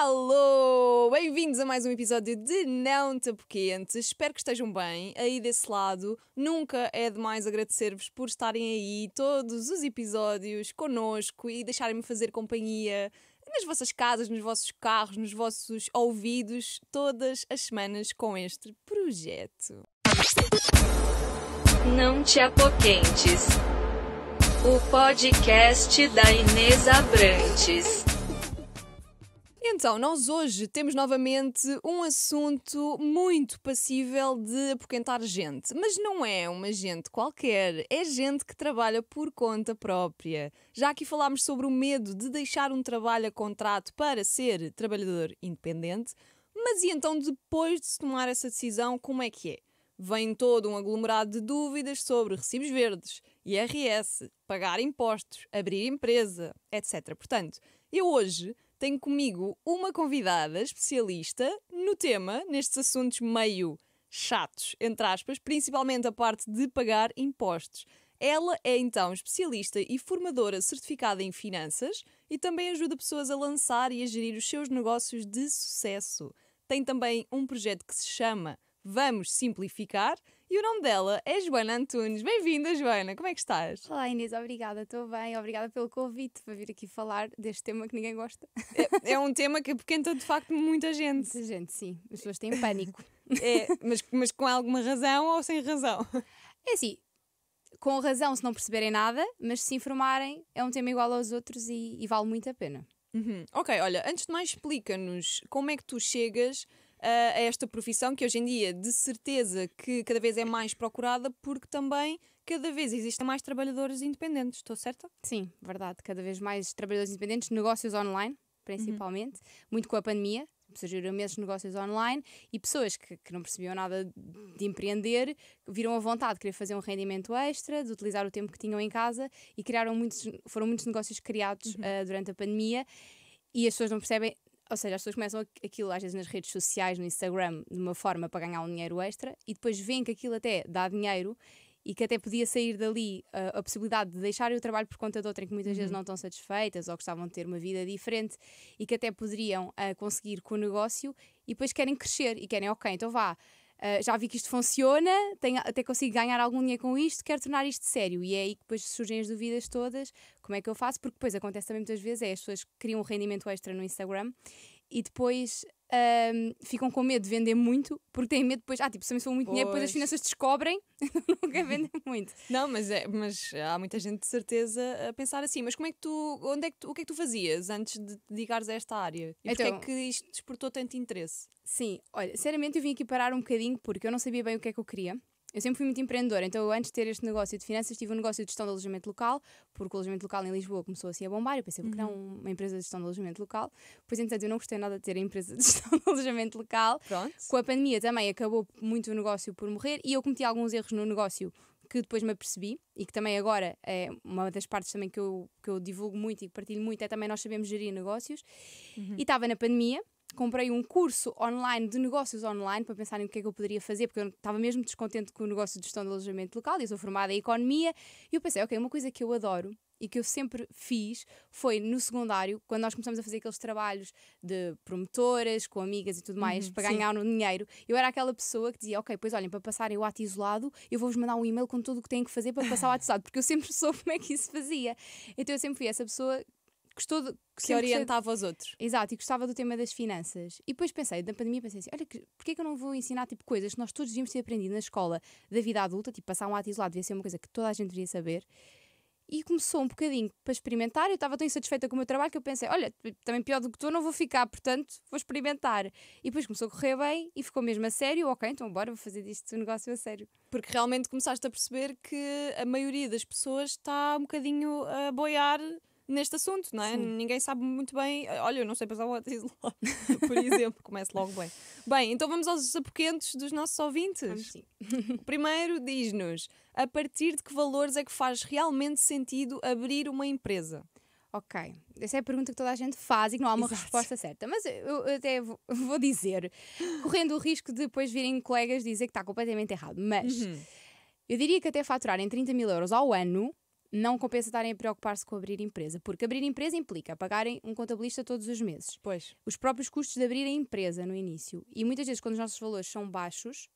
Alô! Bem-vindos a mais um episódio de Não Te Apoquentes. Espero que estejam bem aí desse lado. Nunca é demais agradecer-vos por estarem aí todos os episódios connosco e deixarem-me fazer companhia nas vossas casas, nos vossos carros, nos vossos ouvidos, todas as semanas com este projeto. Não Te Apoquentes, o podcast da Inês Abrantes. Então, nós hoje temos novamente um assunto muito passível de apoquentar gente. Mas não é uma gente qualquer, é gente que trabalha por conta própria. Já aqui falámos sobre o medo de deixar um trabalho a contrato para ser trabalhador independente, mas e então depois de se tomar essa decisão, como é que é? Vem todo um aglomerado de dúvidas sobre recibos verdes, IRS, pagar impostos, abrir empresa, etc. Portanto, eu hoje tenho comigo uma convidada especialista no tema, nestes assuntos meio chatos, entre aspas, principalmente a parte de pagar impostos. Ela é então especialista e formadora certificada em finanças e também ajuda pessoas a lançar e a gerir os seus negócios de sucesso. Tem também um projeto que se chama Vamos Simplificar e o nome dela é Joana Antunes. Bem-vinda, Joana, como é que estás? Olá Inês, obrigada, estou bem, obrigada pelo convite para vir aqui falar deste tema que ninguém gosta. É um tema que apoquenta de facto muita gente. Muita gente, sim, as pessoas têm pânico. É, mas com alguma razão ou sem razão? É assim, com razão se não perceberem nada, mas se informarem é um tema igual aos outros e vale muito a pena. Ok, olha, antes de mais explica-nos como é que tu chegas a esta profissão que hoje em dia de certeza que cada vez é mais procurada porque também cada vez existem mais trabalhadores independentes, estou certa? Sim, verdade, cada vez mais trabalhadores independentes, negócios online, principalmente, muito com a pandemia. Surgiram imensos negócios online e pessoas que não percebiam nada de empreender viram a vontade de querer fazer um rendimento extra, de utilizar o tempo que tinham em casa e foram muitos negócios criados durante a pandemia e as pessoas não percebem, ou seja, as pessoas começam aquilo às vezes nas redes sociais, no Instagram, de uma forma para ganhar um dinheiro extra e depois veem que aquilo até dá dinheiro e que até podia sair dali a possibilidade de deixarem o trabalho por conta de outrem que muitas vezes não estão satisfeitas ou gostavam de ter uma vida diferente e que até poderiam conseguir com o negócio e depois querem crescer e querem, ok, então vá, já vi que isto funciona, até consigo ganhar algum dinheiro com isto, quero tornar isto sério. E é aí que depois surgem as dúvidas todas, como é que eu faço? Porque depois acontece também muitas vezes, as pessoas criam um rendimento extra no Instagram e depois ficam com medo de vender muito, porque têm medo depois, se me for muito dinheiro, depois as finanças descobrem, nunca vendem muito. Não, mas há muita gente de certeza a pensar assim, mas como é que o que é que tu fazias antes de te dedicares a esta área? E porquê é que isto despertou tanto interesse? Sim, olha, seriamente eu vim aqui parar um bocadinho porque eu não sabia bem o que é que eu queria. Eu sempre fui muito empreendedora, então eu, antes de ter este negócio de finanças tive um negócio de gestão de alojamento local, porque o alojamento local em Lisboa começou assim a bombar, eu pensei, porque não uma empresa de gestão de alojamento local? Pois, entretanto, eu não gostei nada de ter a empresa de gestão de alojamento local. Pronto. Com a pandemia também acabou muito o negócio por morrer e eu cometi alguns erros no negócio que depois me apercebi e que também agora é uma das partes também que eu divulgo muito e que partilho muito, é também nós sabemos gerir negócios. E estava na pandemia. Comprei um curso online de negócios online para pensar em o que é que eu poderia fazer, porque eu estava mesmo descontente com o negócio de gestão de alojamento local e eu sou formada em economia e eu pensei, ok, uma coisa que eu adoro e que eu sempre fiz foi no secundário, quando nós começamos a fazer aqueles trabalhos de promotoras, com amigas e tudo mais, para ganhar um dinheiro, eu era aquela pessoa que dizia, ok, pois olhem, para passarem o ato isolado, eu vou-vos mandar um e-mail com tudo o que têm que fazer para passar o ato isolado, porque eu sempre soube como é que isso fazia. Então eu sempre fui essa pessoa que orientava os outros. Exato, e gostava do tema das finanças. E depois pensei, na pandemia, assim, olha, porque é que eu não vou ensinar tipo coisas que nós todos devíamos ter aprendido na escola da vida adulta, tipo passar um ato isolado devia ser uma coisa que toda a gente deveria saber. E começou um bocadinho para experimentar, eu estava tão insatisfeita com o meu trabalho que eu pensei, olha, também pior do que tu não vou ficar, portanto vou experimentar. E depois começou a correr bem e ficou mesmo a sério, ok, então bora, vou fazer disto um negócio a sério. Porque realmente começaste a perceber que a maioria das pessoas está um bocadinho a boiar neste assunto, não é? Sim. Ninguém sabe muito bem. Olha, eu não sei passar o ato isolado, por exemplo. Começo logo bem. Bem, então vamos aos apoquentos dos nossos ouvintes. Vamos sim. Primeiro, diz-nos, a partir de que valores é que faz realmente sentido abrir uma empresa? Ok, essa é a pergunta que toda a gente faz e que não há uma Exato. resposta certa. Mas eu até vou dizer, correndo o risco de depois virem colegas dizer que está completamente errado. Mas eu diria que até faturarem 30 mil euros ao ano não compensa estarem a preocupar-se com abrir empresa, porque abrir empresa implica pagarem um contabilista todos os meses. Pois. Os próprios custos de abrir a empresa no início. E muitas vezes, quando os nossos valores são baixos,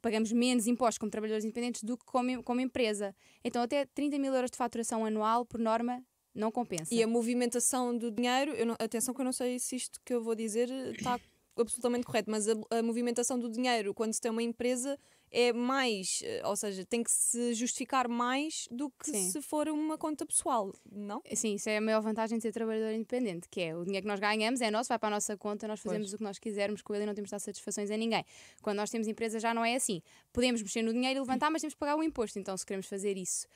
pagamos menos impostos como trabalhadores independentes do que como empresa. Então, até 30 mil euros de faturação anual, por norma, não compensa. E a movimentação do dinheiro, atenção que eu não sei se isto que eu vou dizer está absolutamente correto, mas a movimentação do dinheiro quando se tem uma empresa é mais, ou seja, tem que se justificar mais do que Sim. se for uma conta pessoal, não? Sim, isso é a maior vantagem de ser trabalhador independente, que é o dinheiro que nós ganhamos é nosso, vai para a nossa conta, nós fazemos o que nós quisermos com ele e não temos de dar satisfações a ninguém. Quando nós temos empresa já não é assim. Podemos mexer no dinheiro e levantar, mas temos que pagar o imposto, então se queremos fazer isso.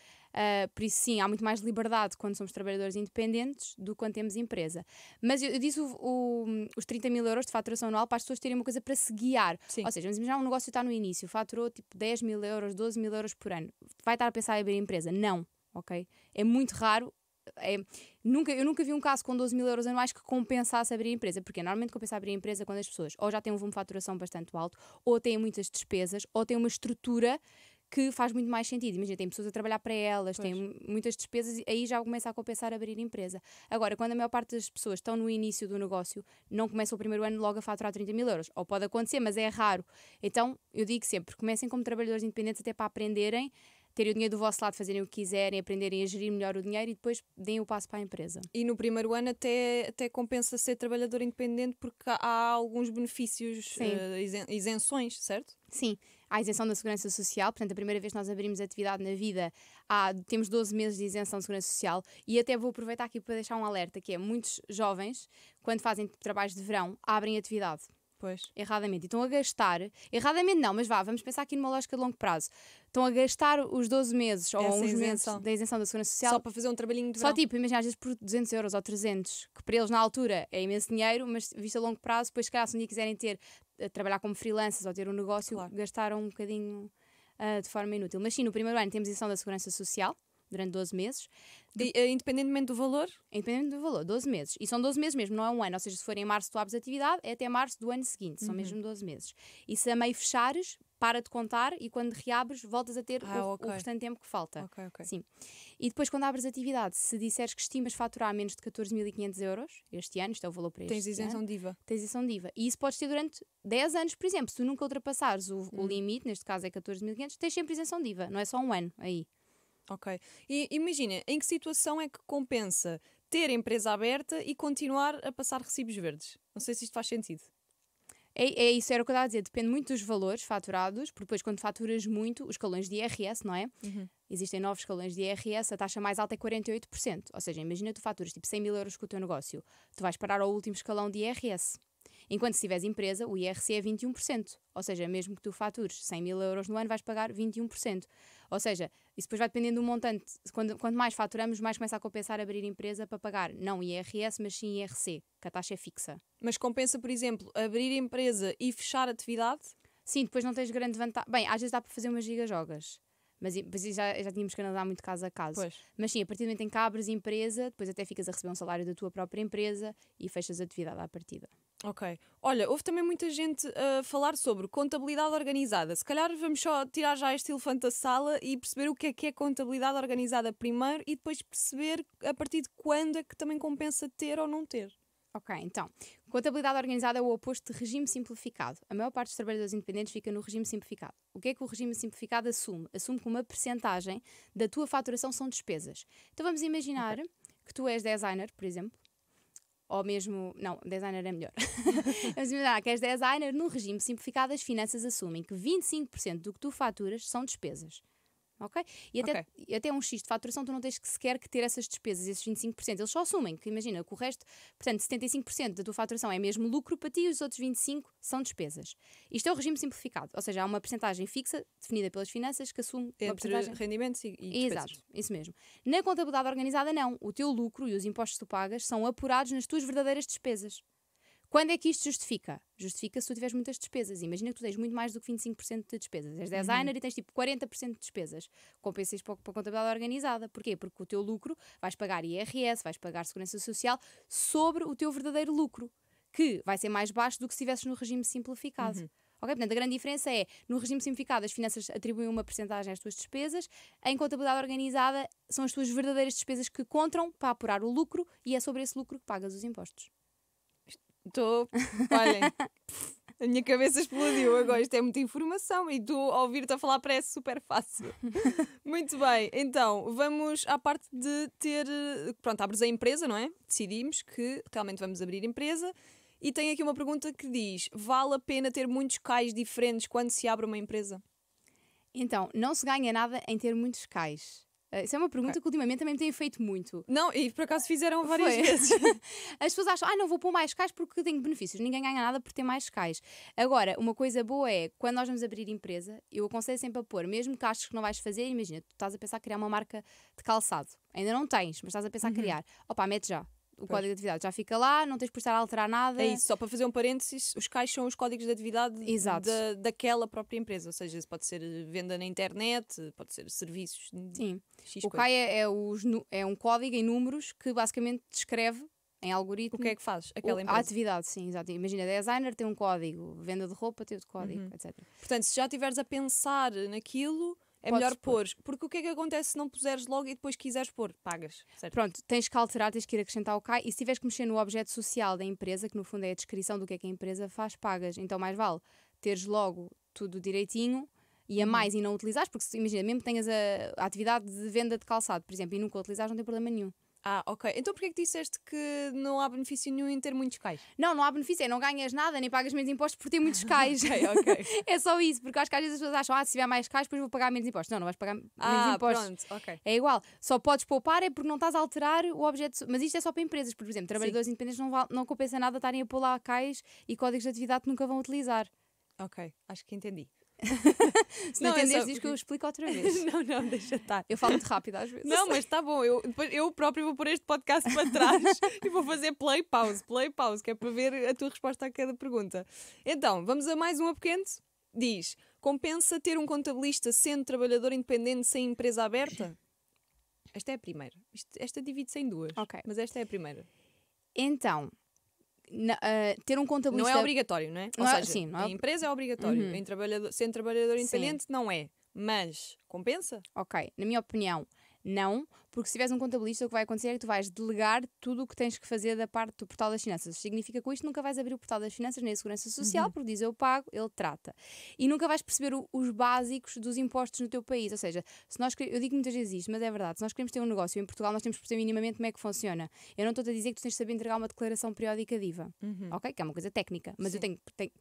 Por isso sim, há muito mais liberdade quando somos trabalhadores independentes do que quando temos empresa. Mas eu disse os 30 mil euros de faturação anual para as pessoas terem uma coisa para se guiar. Sim. Ou seja, vamos imaginar um negócio está no início, faturou tipo 10 mil euros, 12 mil euros por ano. Vai estar a pensar em abrir empresa? Não, ok? É muito raro. Eu nunca vi um caso com 12 mil euros anuais que compensasse abrir empresa, porque normalmente compensa abrir empresa quando as pessoas ou já têm um volume de faturação bastante alto, ou têm muitas despesas, ou têm uma estrutura que faz muito mais sentido. Imagina, tem pessoas a trabalhar para elas, têm muitas despesas e aí já começa a compensar abrir empresa. Agora, quando a maior parte das pessoas estão no início do negócio, não começa o primeiro ano logo a faturar 30 mil euros. Ou pode acontecer, mas é raro. Então, eu digo sempre, comecem como trabalhadores independentes até para aprenderem, terem o dinheiro do vosso lado, fazerem o que quiserem, aprenderem a gerir melhor o dinheiro e depois deem o passo para a empresa. E no primeiro ano até compensa ser trabalhador independente porque há alguns benefícios, isenções, certo? Sim, há a isenção da Segurança Social, portanto a primeira vez que nós abrimos atividade na vida temos 12 meses de isenção de Segurança Social e até vou aproveitar aqui para deixar um alerta, que é muitos jovens, quando fazem trabalhos de verão, abrem atividade. Pois. Erradamente. E estão a gastar, erradamente não, mas vamos pensar aqui numa lógica de longo prazo. Estão a gastar os 12 meses ou uns meses da isenção da Segurança Social. Só para fazer um trabalhinho de verão. Só tipo, imagina às vezes por 200 euros ou 300, que para eles na altura é imenso dinheiro, mas visto a longo prazo, depois se calhar se um dia quiserem trabalhar como freelancers ou ter um negócio, gastaram um bocadinho de forma inútil. Mas sim, no primeiro ano temos isenção da Segurança Social, durante 12 meses. Independentemente do valor? Independente do valor, 12 meses. E são 12 meses mesmo, não é um ano. Ou seja, se for em março tu abres atividade, é até março do ano seguinte. São mesmo 12 meses. E se a meio fechares, para de contar e quando reabres, voltas a ter o restante tempo que falta. Ok. Sim. E depois, quando abres atividade, se disseres que estimas faturar menos de 14.500 euros este ano, isto é o valor para este ano. Tens isenção de IVA. Tens isenção de IVA. E isso podes ter durante 10 anos, por exemplo. Se tu nunca ultrapassares o limite, neste caso é 14.500, tens sempre isenção de IVA. Não é só um ano aí. Ok. E imagina, em que situação é que compensa ter a empresa aberta e continuar a passar recibos verdes? Não sei se isto faz sentido. É isso, era o que eu estava a dizer. Depende muito dos valores faturados, porque depois quando faturas muito, os escalões de IRS, não é? Existem 9 escalões de IRS, a taxa mais alta é 48%. Ou seja, imagina tu faturas tipo 100 mil euros com o teu negócio. Tu vais parar ao último escalão de IRS. Enquanto se tiveres empresa, o IRC é 21%. Ou seja, mesmo que tu fatures 100 mil euros no ano, vais pagar 21%. Ou seja, isso depois vai dependendo do montante. Quanto mais faturamos, mais começa a compensar abrir empresa para pagar não IRS, mas sim IRC, que a taxa é fixa. Mas compensa, por exemplo, abrir empresa e fechar atividade? Sim, depois não tens grande vantagem. Bem, às vezes dá para fazer umas gigajogas. Mas já tínhamos que analisar muito caso a caso. Pois. Mas sim, a partir do momento em que abres empresa, depois até ficas a receber um salário da tua própria empresa e fechas a atividade à partida. Ok. Olha, houve também muita gente a falar sobre contabilidade organizada. Se calhar vamos só tirar já este elefante da sala e perceber o que é contabilidade organizada primeiro e depois perceber a partir de quando é que também compensa ter ou não ter. Ok, então, contabilidade organizada é o oposto de regime simplificado. A maior parte dos trabalhadores independentes fica no regime simplificado. O que é que o regime simplificado assume? Assume que uma percentagem da tua faturação são despesas. Então vamos imaginar que tu és designer, por exemplo, ou mesmo... Não, designer é melhor. Vamos imaginar que és designer, no regime simplificado as finanças assumem que 25% do que tu faturas são despesas. Ok? E até um X de faturação tu não tens que sequer que ter essas despesas, esses 25%. Eles só assumem que, imagina, que o resto, portanto, 75% da tua faturação é mesmo lucro para ti e os outros 25% são despesas. Isto é o regime simplificado. Ou seja, há uma percentagem fixa, definida pelas finanças, que assume uma percentagem... rendimentos e despesas. Exato, isso mesmo. Na contabilidade organizada, não. O teu lucro e os impostos que tu pagas são apurados nas tuas verdadeiras despesas. Quando é que isto justifica? Justifica se tu tiveres muitas despesas. Imagina que tu tens muito mais do que 25% de despesas. És designer e tens tipo 40% de despesas. Compensa isto para a contabilidade organizada. Porquê? Porque o teu lucro vais pagar IRS, vais pagar Segurança Social sobre o teu verdadeiro lucro, que vai ser mais baixo do que se estivesses no regime simplificado. Ok? Portanto, a grande diferença é, no regime simplificado, as finanças atribuem uma percentagem às tuas despesas, em contabilidade organizada são as tuas verdadeiras despesas que contam para apurar o lucro e é sobre esse lucro que pagas os impostos. Olhem, a minha cabeça explodiu agora. Isto é muita informação e tu, ao ouvir-te a falar, parece super fácil. Muito bem, então vamos à parte de ter. Pronto, abres a empresa, não é? Decidimos que realmente vamos abrir empresa e tem aqui uma pergunta que diz: vale a pena ter muitos cais diferentes quando se abre uma empresa? Então, não se ganha nada em ter muitos cais. Isso é uma pergunta que ultimamente também me têm feito muito. Não, e por acaso fizeram várias Foi. vezes. As pessoas acham, não vou pôr mais cais porque tenho benefícios. Ninguém ganha nada por ter mais cais. Agora, uma coisa boa é, quando nós vamos abrir empresa, eu aconselho sempre a pôr, mesmo que achas que não vais fazer, imagina, tu estás a pensar em criar uma marca de calçado. Ainda não tens, mas estás a pensar em criar. Opa, mete já. O código de atividade já fica lá, não tens por estar a alterar nada. É isso, só para fazer um parênteses, os cais são os códigos de atividade daquela própria empresa. Ou seja, isso pode ser venda na internet, pode ser serviços. Sim. X O CAI é um código em números que basicamente descreve em algoritmo o que é que faz aquela empresa. A atividade, sim, exato. Imagina, designer tem um código, venda de roupa tem outro código, etc. Portanto, se já estiveres a pensar naquilo, é Podes melhor pôr. pôr. Porque o que é que acontece se não puseres logo e depois quiseres pôr? Pagas, certo? Pronto, tens que alterar, tens que ir acrescentar o CAI e se tiveres que mexer no objeto social da empresa, que no fundo é a descrição do que é que a empresa faz, pagas. Então mais vale teres logo tudo direitinho e a mais e não utilizares, porque imagina, mesmo que tenhas a atividade de venda de calçado, por exemplo, e nunca utilizares, não tem problema nenhum. Ah, ok. Então porquê que disseste que não há benefício nenhum em ter muitos cais? Não há benefício, não ganhas nada, nem pagas menos impostos por ter muitos cais. Ok. É só isso, porque acho que às vezes as pessoas acham, se tiver mais cais, depois vou pagar menos impostos. Não vais pagar menos impostos. Pronto, ok. É igual, só podes poupar é porque não estás a alterar o objeto. Mas isto é só para empresas, por exemplo, trabalhadores independentes não compensa nada estarem a pôr lá cais e códigos de atividade que nunca vão utilizar. Ok, acho que entendi. Se não entenderes, diz que eu explico outra vez. Não, deixa estar. Eu falo muito rápido às vezes. Não, mas está bom. Eu próprio vou pôr este podcast para trás e vou fazer play, pause, que é para ver a tua resposta a cada pergunta. Então, vamos a mais um apoquente. Diz: compensa ter um contabilista sendo trabalhador independente sem empresa aberta? Esta é a primeira. Esta divide-se em duas. Ok. Mas esta é a primeira. Então, ter um contabilista... Não é obrigatório, não é? Ou seja, sim, não é... em empresa é obrigatório. Sendo trabalhador independente, não é. Mas compensa? Ok, na minha opinião, não, porque se tiveres um contabilista, o que vai acontecer é que tu vais delegar tudo o que tens que fazer da parte do portal das finanças. Significa que com isto nunca vais abrir o portal das finanças nem a segurança social, porque diz eu pago, ele trata. E nunca vais perceber os básicos dos impostos no teu país. Ou seja, eu digo muitas vezes isto, mas é verdade, se nós queremos ter um negócio em Portugal, nós temos que perceber minimamente como é que funciona. Eu não estou a dizer que tu tens de saber entregar uma declaração periódica de IVA, ok? Que é uma coisa técnica, mas tu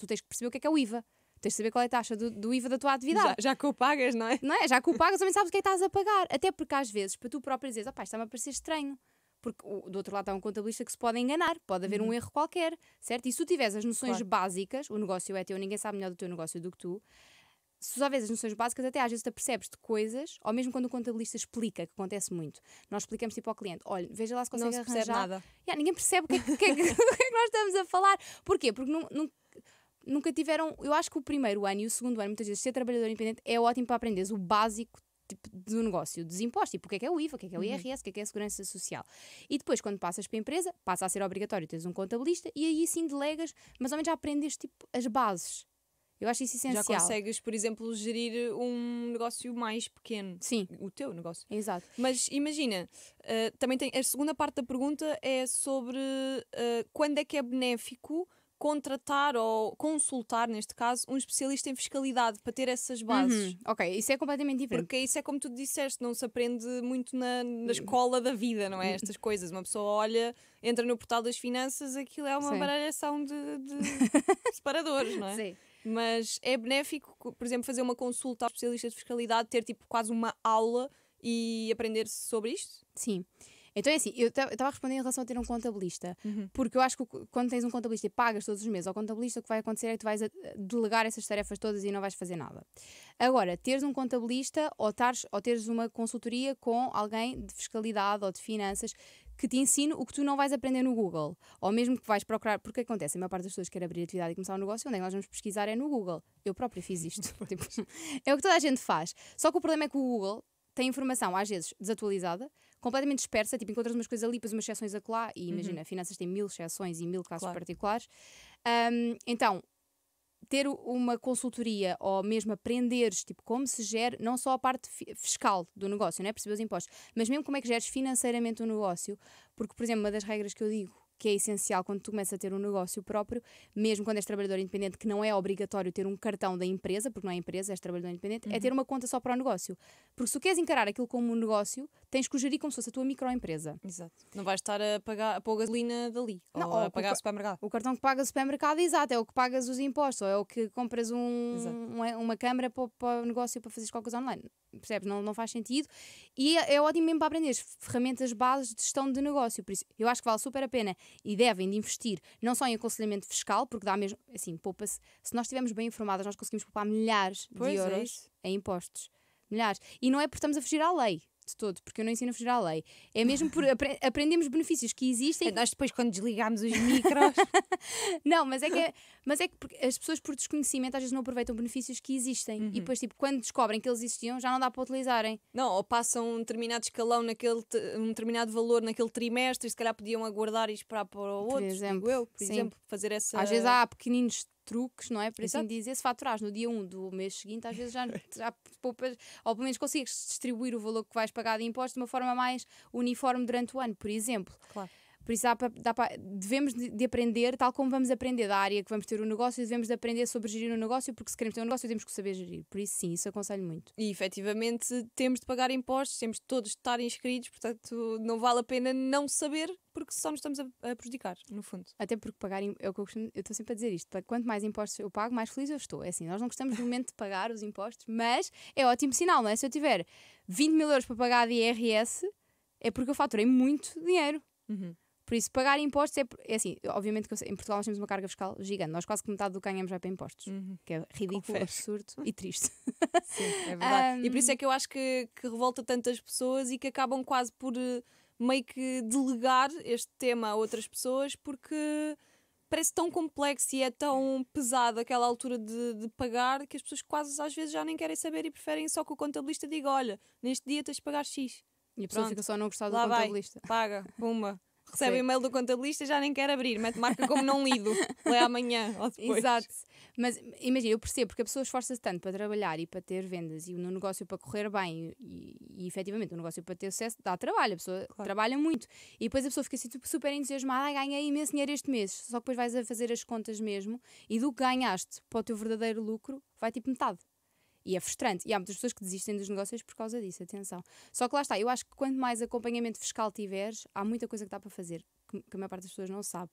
tens que perceber o que é o IVA. Tens de saber qual é a taxa do IVA da tua atividade. Já que o pagas, não é? Não é? Já que o pagas, também sabes o que é que estás a pagar. Até porque às vezes, para tu próprio dizeres, isto está-me a parecer estranho. Porque do outro lado está um contabilista que se pode enganar. Pode haver um erro qualquer, certo? E se tu tiveres as noções básicas, o negócio é teu, ninguém sabe melhor do teu negócio do que tu. Se tu souberes as noções básicas, até às vezes te apercebes de coisas, ou mesmo quando o contabilista explica, que acontece muito. Nós explicamos tipo ao cliente, olha, veja lá se consegue não se arranjar. percebe nada. Ninguém percebe o que é que nós estamos a falar. Porquê? Porque nunca tiveram... Eu acho que o primeiro ano e o segundo ano, muitas vezes, ser trabalhador independente é ótimo para aprenderes o básico tipo, do negócio, dos impostos, tipo, o que é o IVA, o que é o IRS, o que é a segurança social. E depois, quando passas para a empresa, passa a ser obrigatório teres um contabilista e aí sim delegas, mas ao menos já aprendes tipo, as bases. Eu acho isso essencial. Já consegues, por exemplo, gerir um negócio mais pequeno. Sim. O teu negócio. Exato. Mas imagina, também tem a segunda parte da pergunta é sobre quando é que é benéfico contratar ou consultar, neste caso, um especialista em fiscalidade para ter essas bases. Ok, isso é completamente diferente. Porque isso é como tu disseste, não se aprende muito na escola da vida, não é? Estas coisas. Uma pessoa olha, entra no portal das finanças, aquilo é uma baralhação de separadores, não é? Sim. Mas é benéfico, por exemplo, fazer uma consulta ao especialista de fiscalidade, ter tipo quase uma aula e aprender sobre isto? Sim. Então é assim, eu estava a responder em relação a ter um contabilista, porque eu acho que quando tens um contabilista e pagas todos os meses ao contabilista, o que vai acontecer é que tu vais delegar essas tarefas todas e não vais fazer nada. Agora, teres um contabilista ou teres uma consultoria com alguém de fiscalidade ou de finanças que te ensine o que tu não vais aprender no Google, ou mesmo que vais procurar, porque acontece, a maior parte das pessoas quer abrir atividade e começar um negócio, onde é que nós vamos pesquisar é no Google. Eu própria fiz isto. Tipo, é o que toda a gente faz. Só que o problema é que o Google tem informação, às vezes, desatualizada, completamente dispersa, tipo, encontras umas coisas ali, depois umas exceções acolá, e imagina, finanças têm 1000 exceções e 1000 casos particulares. Então, ter uma consultoria ou mesmo aprenderes tipo, como se gera não só a parte fiscal do negócio, não é? Perceber os impostos, mas mesmo como é que geres financeiramente o negócio, porque, por exemplo, uma das regras que eu digo que é essencial quando tu começas a ter um negócio próprio, mesmo quando és trabalhador independente, que não é obrigatório ter um cartão da empresa, porque não é empresa, és trabalhador independente, é ter uma conta só para o negócio. Porque se tu queres encarar aquilo como um negócio, tens que o gerir como se fosse a tua microempresa. Exato. Não vais estar a pôr gasolina dali, Não, ou a pagar o supermercado. O cartão que pagas o supermercado, exato, é o que pagas os impostos, ou é o que compras uma câmara para o negócio para fazeres qualquer coisa online. Percebes? Não faz sentido. E é ótimo mesmo para aprender ferramentas bases de gestão de negócio. Por isso, eu acho que vale super a pena e devem de investir não só em aconselhamento fiscal, porque dá mesmo, assim, poupa-se. Se nós estivermos bem informadas, nós conseguimos poupar milhares de euros em impostos. Milhares. E não é porque estamos a fugir à lei. De todo, porque eu não ensino a fugir à lei. É mesmo por aprendemos benefícios que existem. Nós depois, quando desligámos os micros. Não, mas é que porque as pessoas, por desconhecimento, às vezes não aproveitam benefícios que existem. E depois, tipo, quando descobrem que eles existiam, já não dá para utilizarem. Não, ou passam um determinado escalão um determinado valor naquele trimestre, se calhar podiam aguardar e esperar para o outro. Por exemplo, fazer essa. Às vezes há pequeninos truques, não é? Por assim dizer, se faturares no dia 1 do mês seguinte, às vezes já poupas, ou pelo menos consegues distribuir o valor que vais pagar de impostos de uma forma mais uniforme durante o ano, por exemplo. Claro. Por isso devemos de aprender, tal como vamos aprender da área que vamos ter o negócio, devemos de aprender sobre gerir o negócio, porque se queremos ter um negócio temos que saber gerir. Por isso sim, isso aconselho muito. E efetivamente temos de pagar impostos, temos todos de estar inscritos, portanto não vale a pena não saber, porque só nos estamos a prejudicar, no fundo. Até porque pagar, é o que eu estou sempre a dizer isto, quanto mais impostos eu pago, mais feliz eu estou. É assim, nós não gostamos do momento de pagar os impostos, mas é ótimo sinal, não é? Se eu tiver 20 mil euros para pagar de IRS, é porque eu faturei muito dinheiro. Por isso, pagar impostos é assim, obviamente que em Portugal nós temos uma carga fiscal gigante. Nós quase que metade do que ganhamos vai para impostos. Que é ridículo, absurdo e triste. Sim, é verdade. E por isso é que eu acho que revolta tantas pessoas e que acabam quase por meio que delegar este tema a outras pessoas, porque parece tão complexo e é tão pesado aquela altura de pagar que as pessoas quase às vezes já nem querem saber e preferem só que o contabilista diga: olha, neste dia tens de pagar X. E a pessoa fica só a não gostar do lá contabilista. Vai, paga, pumba. Recebe o e-mail do contabilista e já nem quer abrir, mete marca como não lido, lê amanhã ou depois. Exato, mas imagina, eu percebo porque a pessoa esforça-se tanto para trabalhar e para ter vendas e no negócio para correr bem e efetivamente o negócio para ter sucesso dá trabalho, a pessoa trabalha muito e depois a pessoa fica assim super entusiasmada, ganhei imenso dinheiro este mês, só que depois vais a fazer as contas mesmo e do que ganhaste para o teu verdadeiro lucro vai tipo metade. E é frustrante. E há muitas pessoas que desistem dos negócios por causa disso, atenção. Só que lá está, eu acho que quanto mais acompanhamento fiscal tiveres, há muita coisa que dá para fazer, que a maior parte das pessoas não sabe.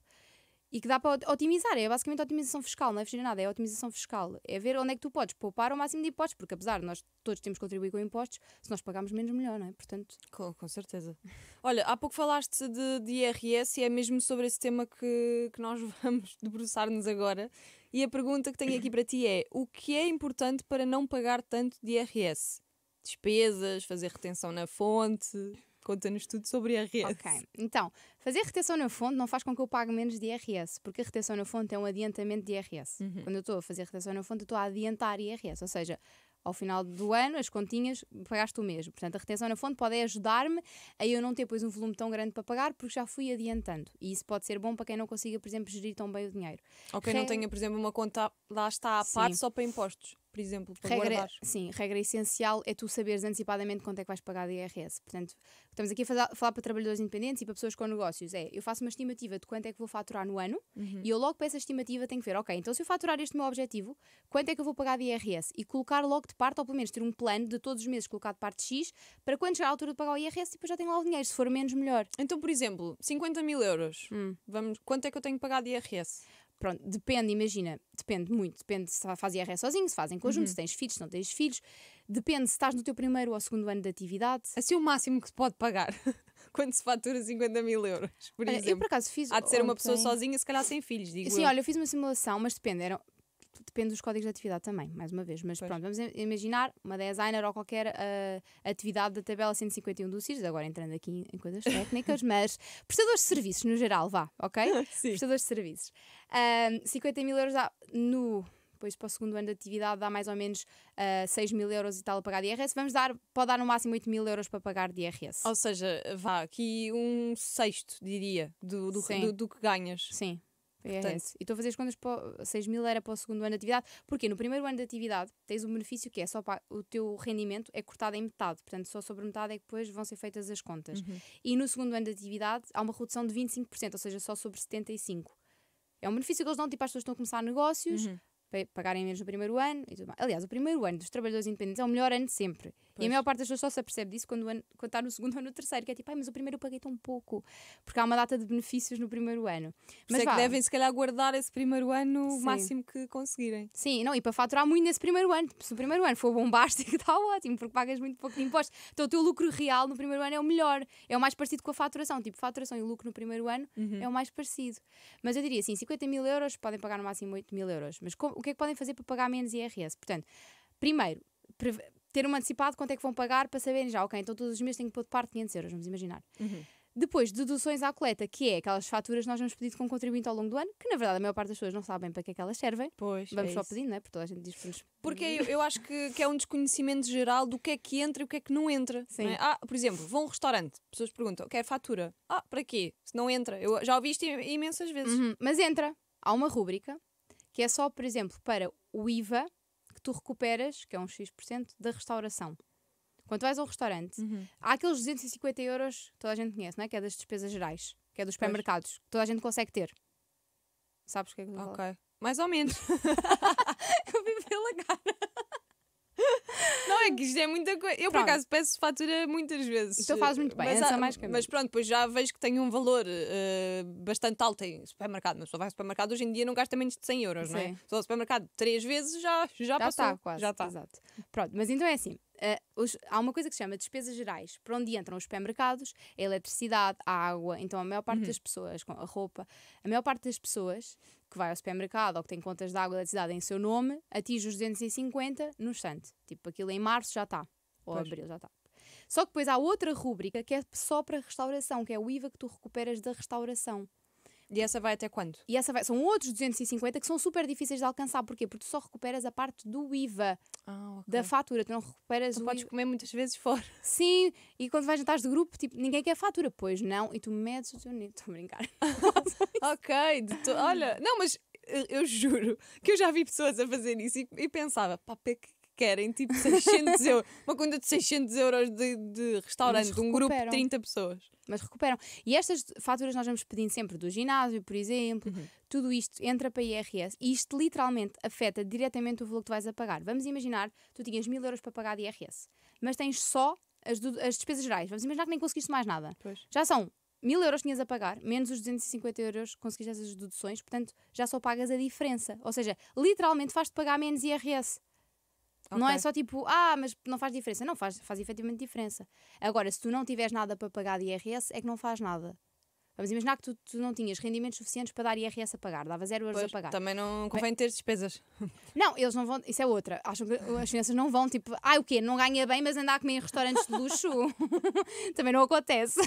E que dá para otimizar, é basicamente otimização fiscal, não é fugir nada, é otimização fiscal. É ver onde é que tu podes poupar o máximo de impostos, porque apesar de nós todos temos que contribuir com impostos, se nós pagarmos menos, melhor, não é? Portanto... Com certeza. Olha, há pouco falaste de IRS e é mesmo sobre esse tema que nós vamos debruçar-nos agora. E a pergunta que tenho aqui para ti é: o que é importante para não pagar tanto de IRS? Despesas, fazer retenção na fonte? Conta-nos tudo sobre IRS. Ok, então, fazer retenção na fonte não faz com que eu pague menos de IRS, porque a retenção na fonte é um adiantamento de IRS. Quando eu estou a fazer retenção na fonte, eu estou a adiantar IRS, ou seja, ao final do ano, as continhas, pagaste o mesmo. Portanto, a retenção na fonte pode ajudar-me a eu não ter depois um volume tão grande para pagar, porque já fui adiantando. E isso pode ser bom para quem não consiga, por exemplo, gerir tão bem o dinheiro. Ou quem não tenha, por exemplo, uma conta, lá está, à parte só para impostos, por exemplo, para guardar. Sim, regra essencial é tu saberes antecipadamente quanto é que vais pagar de IRS. Portanto, estamos aqui a falar para trabalhadores independentes e para pessoas com negócios. Eu faço uma estimativa de quanto é que vou faturar no ano e eu logo para essa estimativa tenho que ver, ok, então se eu faturar este meu objetivo, quanto é que eu vou pagar de IRS? E colocar logo de parte, ou pelo menos ter um plano de todos os meses colocar de parte X, para quando chegar à altura de pagar o IRS, depois já tenho lá o dinheiro. Se for menos, melhor. Então, por exemplo, 50 mil euros, quanto é que eu tenho que pagar de IRS? Pronto, depende, imagina, depende muito, depende se faz IRS sozinho, se faz em conjunto, se tens filhos, se não tens filhos, depende se estás no teu primeiro ou segundo ano de atividade. Assim o máximo que se pode pagar quando se fatura 50 mil euros, por exemplo. Eu por acaso fiz Há de ser uma pessoa sozinha, se calhar sem filhos, digo Sim, eu. olha, eu fiz uma simulação, mas depende dos códigos de atividade também, mais uma vez. Mas pronto, vamos imaginar uma designer ou qualquer atividade da tabela 151 do CIRS, agora entrando aqui em coisas técnicas, mas prestadores de serviços no geral, vá, ok? Sim. Prestadores de serviços. 50 mil euros depois para o segundo ano de atividade dá mais ou menos 6 mil euros e tal a pagar de IRS. Pode dar no máximo 8 mil euros para pagar de IRS. Ou seja, vá aqui um sexto, diria, do que ganhas. Sim. IRS. E estou a fazer as contas para 6 mil era para o segundo ano de atividade. Porque no primeiro ano de atividade tens um benefício que é só para o teu rendimento é cortado em metade. Portanto, só sobre metade é que depois vão ser feitas as contas. E no segundo ano de atividade há uma redução de 25%, ou seja, só sobre 75%. É um benefício que eles dão tipo às pessoas que estão a começar negócios, para pagarem menos no primeiro ano e tudo mais. Aliás, o primeiro ano dos trabalhadores independentes é o melhor ano de sempre. Pois. E a maior parte das pessoas só se apercebe disso quando está no segundo ou no terceiro, que é tipo, mas o primeiro eu paguei tão pouco. Porque há uma data de benefícios no primeiro ano. Mas é que devem, se calhar, guardar esse primeiro ano o máximo que conseguirem. Sim, não, e para faturar muito nesse primeiro ano. Se o primeiro ano for bombástico, está ótimo, porque pagas muito pouco de impostos. Então o teu lucro real no primeiro ano é o melhor. É o mais parecido com a faturação. Tipo, faturação e lucro no primeiro ano é o mais parecido. Mas eu diria assim, 50 mil euros, podem pagar no máximo 8 mil euros. Mas o que é que podem fazer para pagar menos IRS? Portanto, primeiro, ter um antecipado quanto é que vão pagar para saberem já, ok, então todos os meses tenho que pôr de parte 500 euros, vamos imaginar. Depois, deduções à coleta, que é aquelas faturas que nós vamos pedir com um contribuinte ao longo do ano, que na verdade a maior parte das pessoas não sabem para que é que elas servem. Pois, vamos só pedindo, não é? Porque toda a gente diz para nos... Porque eu acho que é um desconhecimento geral do que é que entra e o que é que não entra. Sim. Não é? Por exemplo, vão a um restaurante, pessoas perguntam, quer fatura? Para quê? Se não entra. Eu já ouvi isto imensas vezes. Mas entra. Há uma rúbrica que é só, por exemplo, para o IVA que tu recuperas, que é um X% da restauração. Quando vais ao restaurante, há aqueles 250 euros que toda a gente conhece, não é? Que é das despesas gerais, que é dos supermercados, que toda a gente consegue ter. Sabes o que é que eu estou a falar? Ok. Mais ou menos. Eu vi pela cara. Não, é que isto é muita coisa. Eu, por acaso, peço fatura muitas vezes. Então fazes muito bem, mas pronto, depois já vejo que tem um valor bastante alto em supermercado. Mas a pessoa vai ao supermercado hoje em dia não gasta menos de 100 euros, não é? Se ao supermercado 3 vezes já passou. Está quase. Já está. Exato. Pronto, mas então é assim. Há uma coisa que se chama despesas gerais, por onde entram os supermercados, a eletricidade, a água. Então a maior parte das pessoas, a roupa, a maior parte das pessoas que vai ao supermercado ou que tem contas de água e eletricidade em seu nome, atinge os 250 no instante. Tipo, aquilo em março já está. Ou abril já está. Só que depois há outra rúbrica que é só para restauração, que é o IVA que tu recuperas da restauração. E essa vai até quando? E são outros 250 que são super difíceis de alcançar. Porquê? Porque tu só recuperas a parte do IVA da fatura. Tu não recuperas tu o podes IVA. comer muitas vezes fora. Sim, e quando vais jantares de grupo, tipo, ninguém quer fatura. Pois não, e tu medes o teu nível. Estou a brincar. Ok, olha, não, mas eu juro que eu já vi pessoas a fazer isso e pensava, pá, que querem tipo 600 euros, uma conta de 600 euros de restaurante, de um grupo de 30 pessoas. Mas recuperam. E estas faturas nós vamos pedindo sempre do ginásio, por exemplo, tudo isto entra para IRS e isto literalmente afeta diretamente o valor que tu vais a pagar. Vamos imaginar, tu tinhas 1000 euros para pagar de IRS, mas tens só as despesas gerais. Vamos imaginar que nem conseguiste mais nada. Pois. Já são 1000 euros que tinhas a pagar, menos os 250 euros conseguiste essas deduções, portanto já só pagas a diferença. Ou seja, literalmente faz-te pagar menos IRS. Okay. Não é só tipo, mas não faz diferença. Não, faz efetivamente diferença. Agora, se tu não tiveres nada para pagar de IRS, é que não faz nada. Vamos imaginar que tu não tinhas rendimentos suficientes para dar IRS a pagar, dava 0 euros a pagar. Também não convém ter despesas. Não, eles não vão, isso é outra. Acham que as finanças não vão, tipo, o quê? Não ganha bem, mas anda a comer em restaurantes de luxo? Também não acontece.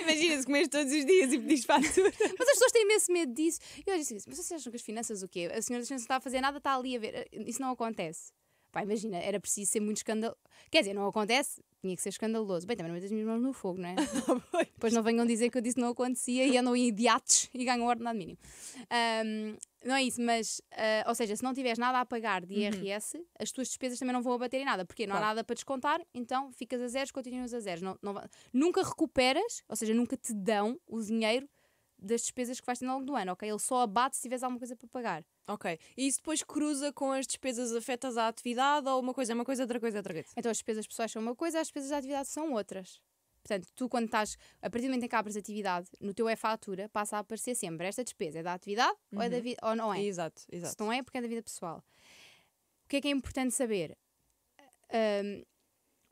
Imagina se comes todos os dias e pedis fatura. Mas as pessoas têm imenso medo disso. E eu disse, mas vocês acham que as finanças o quê? A senhora das finanças não está a fazer nada, está ali a ver. Isso não acontece. Pá, imagina, era preciso ser muito escandaloso. Quer dizer, não acontece, tinha que ser escandaloso. Bem, também não meto as minhas mãos no fogo, não é? Depois não venham dizer que eu disse que não acontecia e andam em iates e ganham o ordenado mínimo. Não é isso, mas, ou seja, se não tiveres nada a pagar de IRS, as tuas despesas também não vão abater em nada, porque não há nada para descontar, então ficas a zeros, continuas a zeros. Nunca recuperas, ou seja, nunca te dão o dinheiro das despesas que vais ter ao longo do ano, ok? Ele só abate se tiveres alguma coisa para pagar. Ok. E isso depois cruza com as despesas afetas à atividade ou uma coisa é uma coisa, outra coisa é outra coisa? Então as despesas pessoais são uma coisa, as despesas da atividade são outras. Portanto, tu quando estás, a partir do momento em que abres a atividade, no teu fatura passa a aparecer sempre esta despesa é da atividade ou é da vida, ou não é? Exato. Se não é, porque é da vida pessoal. O que é importante saber?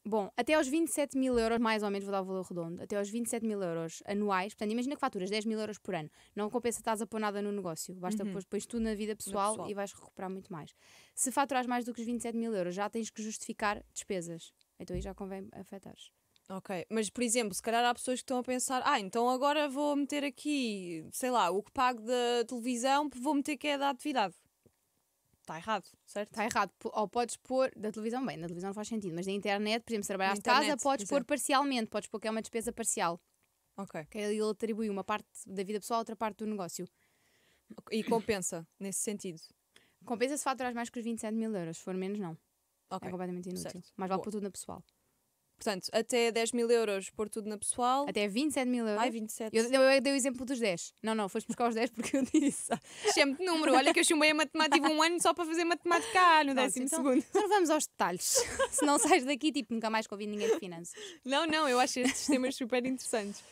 Bom, até aos 27 mil euros, mais ou menos, vou dar o valor redondo, até aos 27 mil euros anuais, portanto, imagina que faturas 10 mil euros por ano, não compensa estás a pôr nada no negócio, basta pôr tudo na vida pessoal e vais recuperar muito mais. Se faturares mais do que os 27 mil euros, já tens que justificar despesas, então aí já convém afetares. Ok, mas por exemplo, se calhar há pessoas que estão a pensar, então agora vou meter aqui, sei lá, o que pago da televisão, vou meter que é da atividade. Está errado, certo? Está errado. Ou podes pôr da televisão, bem, na televisão não faz sentido, mas na internet, por exemplo, se trabalhas de casa, podes pôr parcialmente, podes pôr que é uma despesa parcial. Ok. Que ele atribui uma parte da vida pessoal a outra parte do negócio. E compensa, nesse sentido. Compensa se faturares mais que os 27 mil euros. Se for menos, não. Ok. É completamente inútil. Certo. Mais vale Boa. pôr tudo na pessoal. Portanto, até 10 mil euros pôr tudo na pessoal. Até 27 mil euros. Ai, 27. Eu dei o exemplo dos 10. Não, foste buscar os 10 porque eu disse. Sempre número. Olha que eu chumbei a matemática um ano só para fazer matemática A no 12º. Então não vamos aos detalhes. Se não sais daqui, tipo, nunca mais convido ninguém de finanças. Não, eu acho estes temas super interessantes.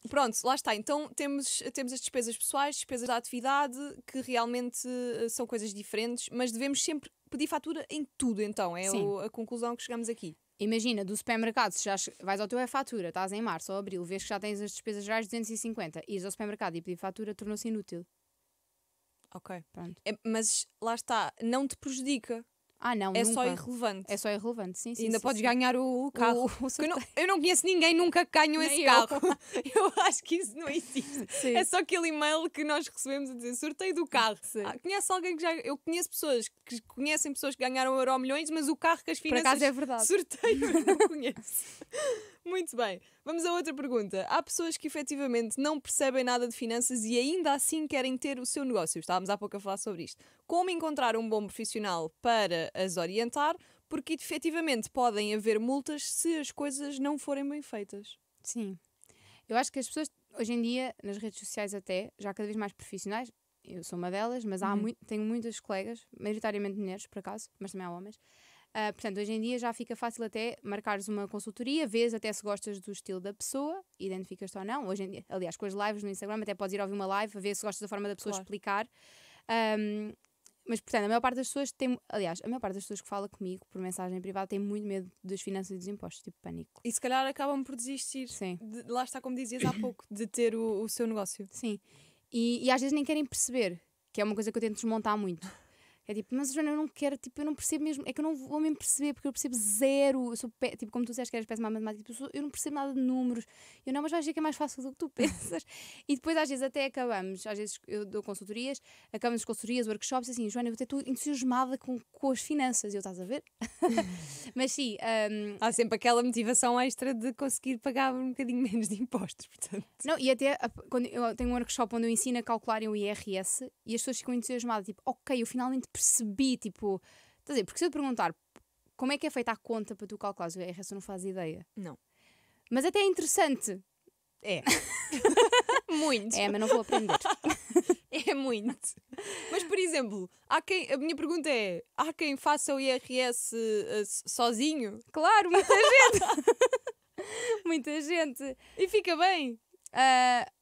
Pronto, lá está. Então temos as despesas pessoais, despesas da atividade, que realmente são coisas diferentes, mas devemos sempre pedir fatura em tudo, então. É Sim. a conclusão que chegamos aqui. Imagina, do supermercado, se já vais ao teu fatura, estás em março ou abril, vês que já tens as despesas gerais de 250, ires ao supermercado e pedir fatura, tornou-se inútil. Ok. Pronto. Mas lá está, não te prejudica. Não, É nunca. só irrelevante. É só irrelevante, sim. E ainda sim, podes sim. ganhar o carro. Eu não conheço ninguém nunca que ganhou Nem esse eu. carro. Eu acho que isso não existe. Sim. É só aquele e-mail que nós recebemos a dizer sorteio do carro. Sim. Conhece alguém que já. Eu conheço pessoas que conhecem pessoas que ganharam Euromilhões, mas o carro que as Por finanças. acaso é verdade. Sorteio eu não conheço. Muito bem. Vamos a outra pergunta. Há pessoas que efetivamente não percebem nada de finanças e ainda assim querem ter o seu negócio. Estávamos há pouco a falar sobre isto. Como encontrar um bom profissional para as orientar? Porque efetivamente podem haver multas se as coisas não forem bem feitas. Sim. Eu acho que as pessoas, hoje em dia, nas redes sociais até, já cada vez mais profissionais, eu sou uma delas, mas tenho muitas colegas, maioritariamente mulheres, por acaso, mas também há homens. Portanto, hoje em dia já fica fácil até marcares uma consultoria, vês até se gostas do estilo da pessoa, identificas-te ou não. Hoje em dia, aliás, com as lives no Instagram, até podes ir ouvir uma live, a ver se gostas da forma da pessoa explicar. Mas, portanto, a maior parte das pessoas a maior parte das pessoas que fala comigo por mensagem privada tem muito medo das finanças e dos impostos, tipo pânico. E se calhar acabam por desistir. Sim. Lá está, como dizias há pouco, de ter o seu negócio. Sim. E às vezes nem querem perceber, que é uma coisa que eu tento desmontar muito. É tipo, mas Joana, eu não quero, tipo, eu não percebo mesmo, é que eu não vou mesmo perceber, porque eu percebo zero. Eu sou, tipo, como tu disseste que eras péssima à matemática, tipo, eu não percebo nada de números. Eu não, mas vais ver que é mais fácil do que tu pensas. E depois, às vezes, até acabamos, às vezes eu dou consultorias, acabamos as consultorias, workshops, assim, Joana, eu até estou entusiasmada com as finanças. E eu, estás a ver? Mas sim. Há sempre aquela motivação extra de conseguir pagar um bocadinho menos de impostos, portanto. Não, e até quando eu tenho um workshop onde eu ensino a calcularem o IRS e as pessoas ficam entusiasmadas, tipo, ok, eu finalmente percebi, tipo, estás a dizer, porque se eu te perguntar como é que é feita a conta para tu calculares o IRS, eu não fazes ideia. Não. Mas até é interessante. É. Muito. É, mas não vou aprender. É muito. Mas, por exemplo, a minha pergunta é: há quem faça o IRS sozinho? Claro, muita gente. Muita gente. E fica bem?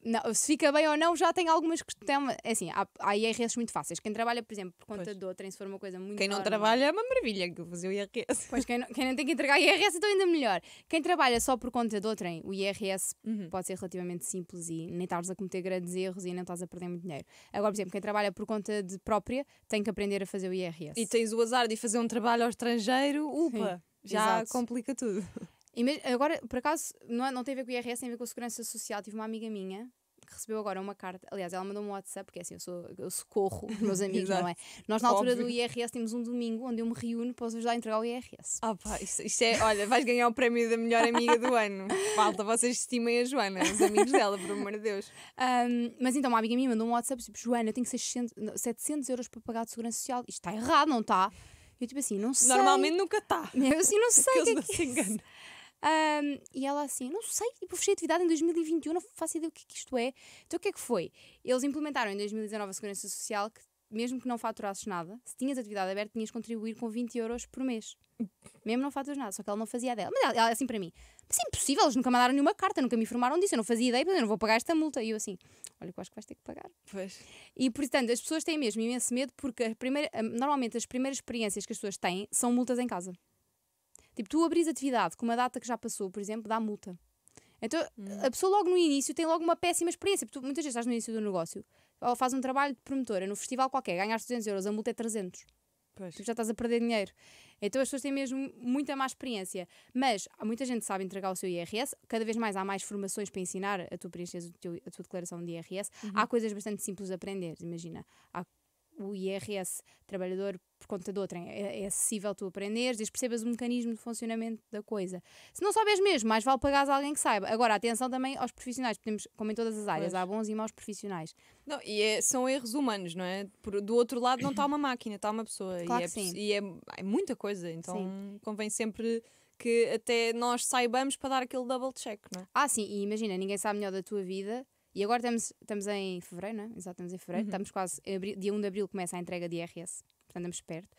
Não, se fica bem ou não, já tem algumas questões. É assim, há IRS muito fáceis. Quem trabalha, por exemplo, por conta de outrem, se for uma coisa muito. Quem não normal. trabalha é uma maravilha que fazer o IRS. Pois, quem não tem que entregar IRS, então ainda melhor. Quem trabalha só por conta de outrem, o IRS pode ser relativamente simples e nem estás a cometer grandes erros e não estás a perder muito dinheiro. Agora, por exemplo, quem trabalha por conta de própria tem que aprender a fazer o IRS. E tens o azar de ir fazer um trabalho ao estrangeiro, upa, já exato. complica tudo. Agora, por acaso, não tem a ver com o IRS, tem a ver com a Segurança Social. Tive uma amiga minha que recebeu agora uma carta. Aliás, ela mandou um WhatsApp, porque assim, eu socorro os meus amigos, não é? Nós, na altura do IRS, temos um domingo onde eu me reúno para os ajudar a entregar o IRS. Ah pá, isto é, olha, vais ganhar o prémio da melhor amiga do ano. Falta, vocês estimem a Joana, os amigos dela, por amor de Deus. Mas então, uma amiga minha mandou um WhatsApp, tipo, Joana, eu tenho 700 euros para pagar de Segurança Social. Isto está errado, não está? Eu tipo assim, não sei. Normalmente nunca está. Eu assim, não sei o que é não que se enganam. E ela assim, não sei, tipo, fechei atividade em 2021, não faço ideia o que isto é. Então o que é que foi? Eles implementaram em 2019 a Segurança Social que, mesmo que não faturasses nada, se tinhas atividade aberta, tinhas de contribuir com 20 euros por mês. Mesmo não faturas nada, só que ela não fazia dela. Mas ela assim para mim, mas é impossível, eles nunca mandaram nenhuma carta, nunca me informaram disso, eu não fazia ideia, mas eu não vou pagar esta multa. E eu assim, olha que eu acho que vais ter que pagar. Pois. E, portanto, as pessoas têm mesmo imenso medo porque normalmente as primeiras experiências que as pessoas têm são multas em casa. Tipo, tu abris atividade com uma data que já passou, por exemplo, dá multa. Então, a pessoa logo no início tem logo uma péssima experiência, porque tu muitas vezes estás no início do negócio, ou faz um trabalho de promotora num festival qualquer, ganhaste 200 euros, a multa é 300. Pois. Tu já estás a perder dinheiro. Então as pessoas têm mesmo muita má experiência. Mas há muita gente que sabe entregar o seu IRS, cada vez mais há mais formações para ensinar a tu preencheres a tua declaração de IRS. Há coisas bastante simples de aprender, imagina. Há o IRS trabalhador por conta de outrem é acessível tu aprenderes, desde que percebas o mecanismo de funcionamento da coisa. Se não souberes mesmo, mais vale pagares a alguém que saiba. Agora, atenção também aos profissionais, podemos, como em todas as áreas, há bons e maus profissionais. Não, e são erros humanos, não é? Do outro lado não está uma máquina, está uma pessoa. Claro e que sim. E é muita coisa, então convém sempre que até nós saibamos para dar aquele double check, não é? Sim, e imagina, ninguém sabe melhor da tua vida. E agora estamos em fevereiro, não é? Exato, estamos em fevereiro. Estamos quase, dia 1 de abril começa a entrega de IRS, portanto estamos perto.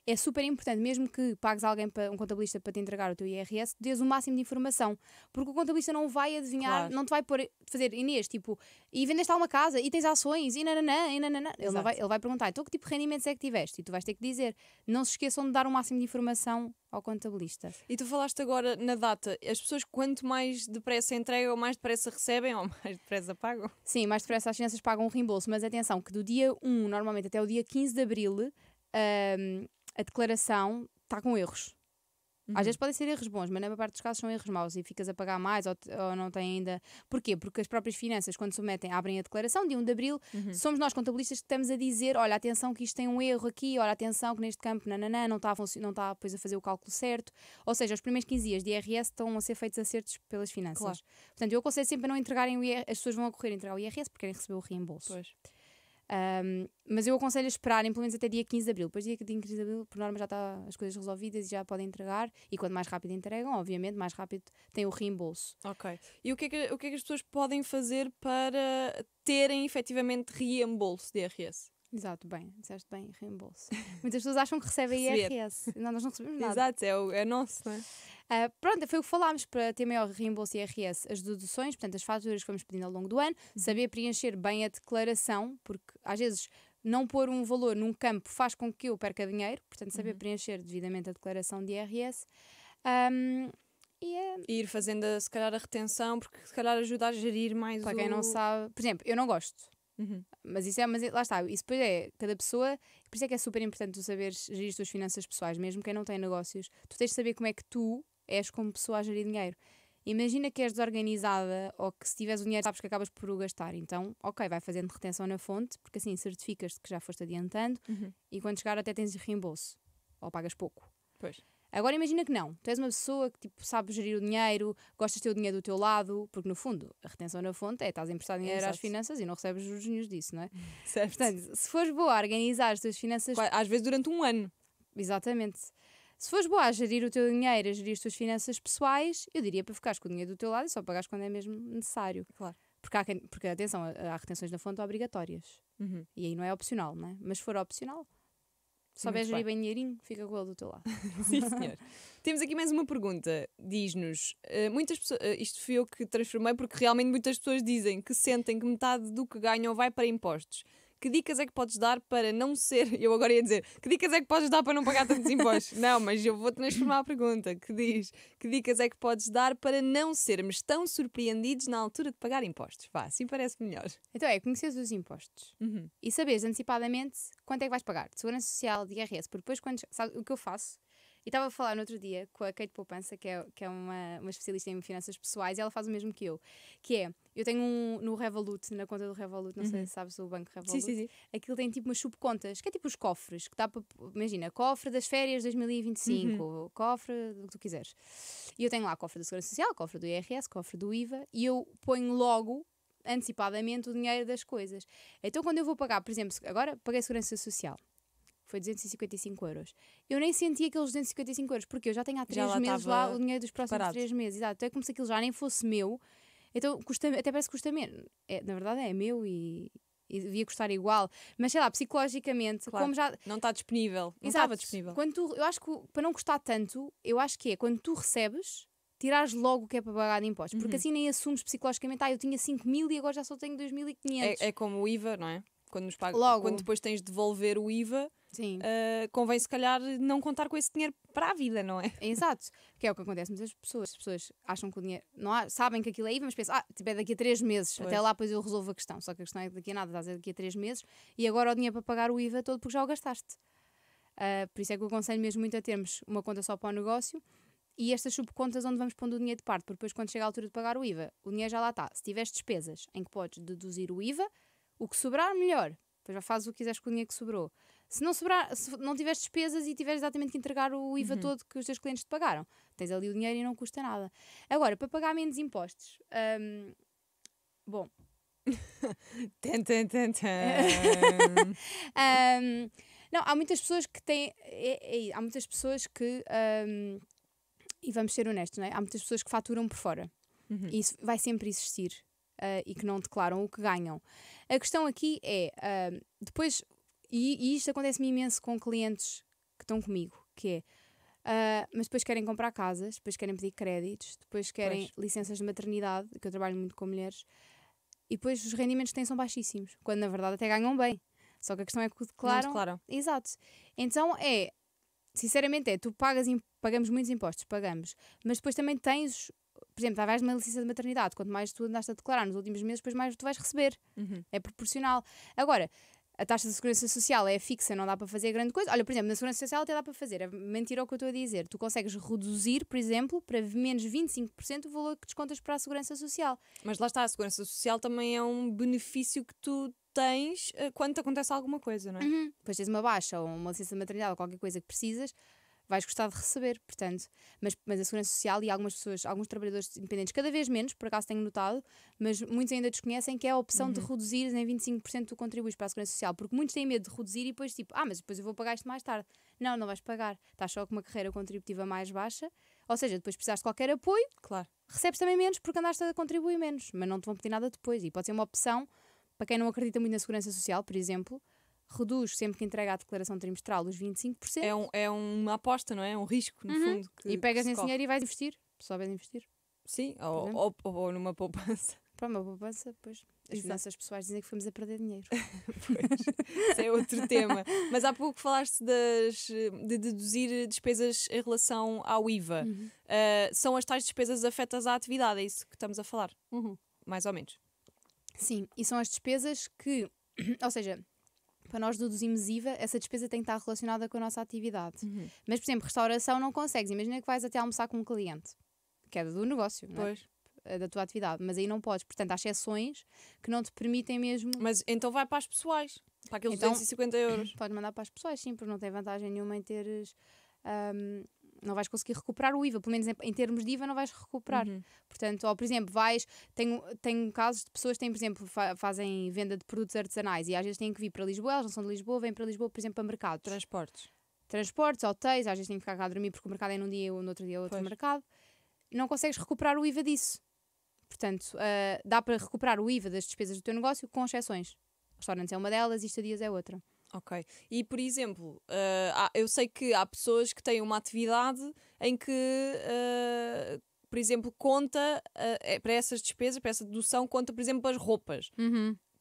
É super importante, mesmo que pagues alguém, um contabilista para te entregar o teu IRS, dês o máximo de informação, porque o contabilista não vai adivinhar, Claro. não te vai fazer, Inês, tipo, e vendeste alguma casa, e tens ações, e nananã, e nananã. Ele vai perguntar, então que tipo de rendimentos é que tiveste? E tu vais ter que dizer. Não se esqueçam de dar o máximo de informação ao contabilista. E tu falaste agora na data, as pessoas quanto mais depressa entregam, mais depressa recebem ou mais depressa pagam? Sim, mais depressa as finanças pagam um reembolso, mas atenção, que do dia 1, normalmente até o dia 15 de abril, a declaração está com erros. Às vezes podem ser erros bons, mas na maior parte dos casos são erros maus e ficas a pagar mais ou não tem ainda. Porquê? Porque as próprias finanças, quando submetem, abrem a declaração de 1 de abril, somos nós contabilistas que estamos a dizer, olha, atenção que isto tem um erro aqui, olha, atenção que neste campo nananã, não está depois a fazer o cálculo certo. Ou seja, os primeiros 15 dias de IRS estão a ser feitos acertos pelas finanças. Claro. Portanto, eu aconselho sempre a não entregarem o IRS, as pessoas vão a correr a entregar o IRS porque querem receber o reembolso. Pois. Mas eu aconselho a esperarem pelo menos até dia 15 de abril. Depois dia 15 de abril, por norma, já está as coisas resolvidas e já podem entregar. E quanto mais rápido entregam, obviamente, mais rápido tem o reembolso. Ok. E o que é que as pessoas podem fazer para terem efetivamente reembolso de IRS? Exato, bem, disseste bem, reembolso. Muitas pessoas acham que recebem Receber. IRS. Não, nós não recebemos nada. Exato, é nosso, não é? Pronto, foi o que falámos para ter maior reembolso IRS, as deduções, portanto, as faturas que vamos pedindo ao longo do ano, saber preencher bem a declaração, porque às vezes não pôr um valor num campo faz com que eu perca dinheiro, portanto, saber preencher devidamente a declaração de IRS. E ir fazendo, se calhar, a retenção, porque se calhar ajuda a gerir mais Para quem não sabe, por exemplo, eu não gosto. Mas lá está, isso depois é cada pessoa, por isso é que é super importante tu saberes gerir as tuas finanças pessoais, mesmo quem não tem negócios, tu tens de saber como é que tu és como pessoa a gerir dinheiro. Imagina que és desorganizada ou que se tiveres o dinheiro sabes que acabas por o gastar, então ok, vai fazendo retenção na fonte, porque assim certificas-te que já foste adiantando e quando chegar até tens reembolso, ou pagas pouco. Pois. Agora imagina que não, tu és uma pessoa que tipo, sabe gerir o dinheiro, gostas de ter o dinheiro do teu lado, porque no fundo a retenção na fonte estás a emprestar dinheiro às finanças e não recebes os dinheiros disso, não é? Certo. Portanto, se fores boa a organizar as tuas finanças... Às vezes durante um ano. Exatamente. Se fores boa a gerir o teu dinheiro, a gerir as tuas finanças pessoais, eu diria para ficares com o dinheiro do teu lado e só pagares quando é mesmo necessário. Claro. Porque atenção, há retenções na fonte obrigatórias. E aí não é opcional, não é? Mas se for opcional... Se souberes gerir bem dinheirinho, fica com ele do teu lado. Sim, senhor. Temos aqui mais uma pergunta. Diz-nos, muitas pessoas, isto fui eu que transformei porque realmente muitas pessoas dizem que sentem que metade do que ganham vai para impostos. Que dicas é que podes dar para não ser... Eu agora ia dizer, que dicas é que podes dar para não pagar tantos impostos? Não, mas eu vou transformar a pergunta, que diz, que dicas é que podes dar para não sermos tão surpreendidos na altura de pagar impostos? Vá, assim parece melhor. Então conheceres os impostos e saberes antecipadamente quanto é que vais pagar de Segurança Social, de IRS, porque depois quando... Sabe o que eu faço? E estava a falar no outro dia com a Kate Poupança, que é uma especialista em finanças pessoais, e ela faz o mesmo que eu. Eu tenho no Revolut, na conta do Revolut, não sei se sabes o banco Revolut. Sim. Aquilo tem tipo umas subcontas, que é tipo os cofres, que dá para, imagina, cofre das férias 2025, cofre do que tu quiseres. E eu tenho lá cofre da Segurança Social, cofre do IRS, cofre do IVA, e eu ponho logo, antecipadamente, o dinheiro das coisas. Então quando eu vou pagar, por exemplo, agora paguei Segurança Social. Foi 255 €. Eu nem senti aqueles 255 €, porque eu já tenho há 3 meses lá o dinheiro dos próximos 3 meses. Exato. Então é como se aquilo já nem fosse meu. Então até parece que custa menos. Na verdade é meu e devia custar igual. Mas sei lá, psicologicamente, Claro. como já... Não está disponível. Não Exato. estava disponível. Eu acho que para não custar tanto, eu acho que é quando tu recebes, tirares logo o que é para pagar de impostos. Porque assim nem assumes psicologicamente, eu tinha 5.000 e agora já só tenho 2.500. É como o IVA, não é? Quando nos paga, Logo. quando depois tens de devolver o IVA, Sim. Convém se calhar não contar com esse dinheiro para a vida, não é? Exato, que é o que acontece muitas pessoas. As pessoas acham que o dinheiro, sabem que aquilo é IVA, mas pensam, tipo, é daqui a 3 meses, Pois. até lá depois eu resolvo a questão. Só que a questão é que daqui a nada, estás a daqui a 3 meses e agora o dinheiro para pagar o IVA todo porque já o gastaste. Por isso é que eu aconselho mesmo muito a termos uma conta só para o negócio e estas subcontas onde vamos pondo o dinheiro de parte, porque depois quando chega a altura de pagar o IVA, o dinheiro já lá está. Se tiveres despesas em que podes deduzir o IVA, o que sobrar, melhor. depois já fazes o que quiseres com o dinheiro que sobrou. Se não tiveres despesas e tiveres exatamente que entregar o IVA todo que os teus clientes te pagaram, tens ali o dinheiro e não custa nada. Agora, para pagar menos impostos, bom... não, há muitas pessoas que têm... há muitas pessoas que... e vamos ser honestos, não é? Há muitas pessoas que faturam por fora. E isso vai sempre existir. E que não declaram o que ganham. A questão aqui é... depois... E isto acontece-me imenso com clientes que estão comigo. Que é... mas depois querem comprar casas, depois querem pedir créditos, depois querem licenças de maternidade, que eu trabalho muito com mulheres, e depois os rendimentos que têm são baixíssimos, quando na verdade até ganham bem. Só que a questão é que o declaram. Não declaram. Exato. Então sinceramente tu pagamos muitos impostos, pagamos, mas depois também tens, por exemplo, vais numa licença de maternidade, quanto mais tu andaste a declarar nos últimos meses, depois mais tu vais receber. É proporcional. Agora, a taxa de segurança social é fixa, não dá para fazer grande coisa. Olha, por exemplo, na segurança social até dá para fazer. É mentira o que eu estou a dizer. Tu consegues reduzir, por exemplo, para menos 25% o valor que descontas para a segurança social. Mas lá está, a segurança social também é um benefício que tu tens quando te acontece alguma coisa, não é? Depois tens uma baixa ou uma licença de maternidade ou qualquer coisa que precisas, vais gostar de receber, portanto. Mas a segurança social e algumas pessoas, alguns trabalhadores independentes, cada vez menos, por acaso tenho notado, mas muitos ainda desconhecem que é a opção de reduzir em 25% tu contribuis para a segurança social, porque muitos têm medo de reduzir e depois tipo, mas depois eu vou pagar isto mais tarde. Não vais pagar. Estás só com uma carreira contributiva mais baixa, ou seja, depois precisaste de qualquer apoio, Claro. recebes também menos porque andaste a contribuir menos, mas não te vão pedir nada depois. E pode ser uma opção para quem não acredita muito na segurança social, por exemplo, reduz sempre que entrega a declaração trimestral os 25%. É uma aposta, não é? É um risco, no fundo. E pegas nesse nesse dinheiro e vais investir. Se souberes investir. Sim, ou numa poupança. Para uma poupança, depois as finanças pessoais dizem que fomos a perder dinheiro. Pois, isso é outro tema. Mas há pouco falaste de deduzir despesas em relação ao IVA. São as tais despesas afetas à atividade, é isso que estamos a falar? Mais ou menos. Sim, e são as despesas que, ou seja, para nós deduzimos IVA, essa despesa tem que estar relacionada com a nossa atividade. Mas, por exemplo, restauração não consegues. Imagina que vais até almoçar com um cliente, que é do negócio, não é? Da tua atividade, mas aí não podes. Portanto, há exceções que não te permitem mesmo... Mas então vai para as pessoais, para aqueles 250 euros. Pode mandar para as pessoas, sim, porque não tem vantagem nenhuma em teres... não vais conseguir recuperar o IVA, pelo menos em termos de IVA não vais recuperar. Portanto, ou por exemplo, tenho casos de pessoas que têm, por exemplo, fazem venda de produtos artesanais e às vezes têm que vir para Lisboa, elas não são de Lisboa, vêm para Lisboa, por exemplo, para mercados. Transportes, hotéis, às vezes têm que ficar cá a dormir porque o mercado é num dia ou no outro dia é outro mercado. Não consegues recuperar o IVA disso. Portanto, dá para recuperar o IVA das despesas do teu negócio com exceções. Restaurantes é uma delas e estadias é outra. Ok. E, por exemplo, eu sei que há pessoas que têm uma atividade em que, por exemplo, conta para essas despesas, para essa dedução, conta, por exemplo, as roupas.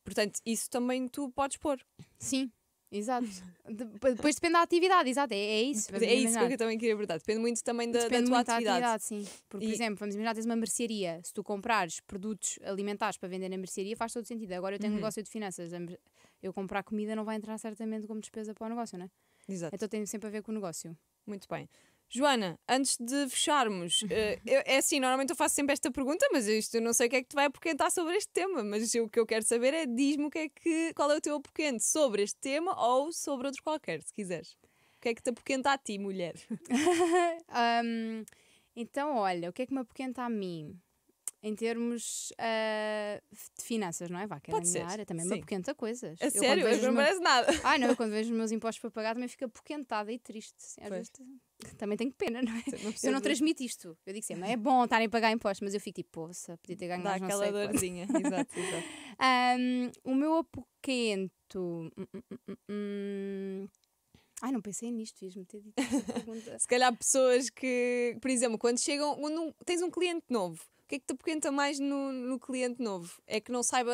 Portanto, isso também tu podes pôr. Sim, exato. Depois depende da atividade, exato. É isso. É isso que eu também queria perguntar. Depende muito também da tua atividade. Sim. Porque, por exemplo, vamos imaginar, tens uma mercearia. Se tu comprares produtos alimentares para vender na mercearia, faz todo sentido. Agora eu tenho um negócio de finanças. Eu comprar comida não vai entrar certamente como despesa para o negócio, não é? Exato. Então tem sempre a ver com o negócio. Muito bem. Joana, antes de fecharmos, é assim, normalmente eu faço sempre esta pergunta, mas eu não sei o que é que te vai apoquentar sobre este tema, mas o que eu quero saber é, diz-me qual é o teu apoquente sobre este tema ou sobre outro qualquer, se quiseres. O que é que te apoquenta a ti, mulher? Então, olha, o que é que me apoquenta a mim? Em termos de finanças, não é? Vá, que é a minha área, também me apoquenta coisas. A sério? Eu não parece nada. Não, eu quando vejo os meus impostos para pagar também fico apoquentada e triste. Assim, às vezes também tenho pena, não é? Eu não transmito isto. Eu digo sempre, é bom estarem a pagar impostos, mas eu fico tipo, poça, podia ter ganho mais, não sei. Dá aquela dorzinha, exato. O meu apoquento... não pensei nisto, ias-me ter dito essa pergunta. Se calhar pessoas que, por exemplo, quando chegam, tens um cliente novo, o que é que te apoquenta mais no cliente novo? É que não saiba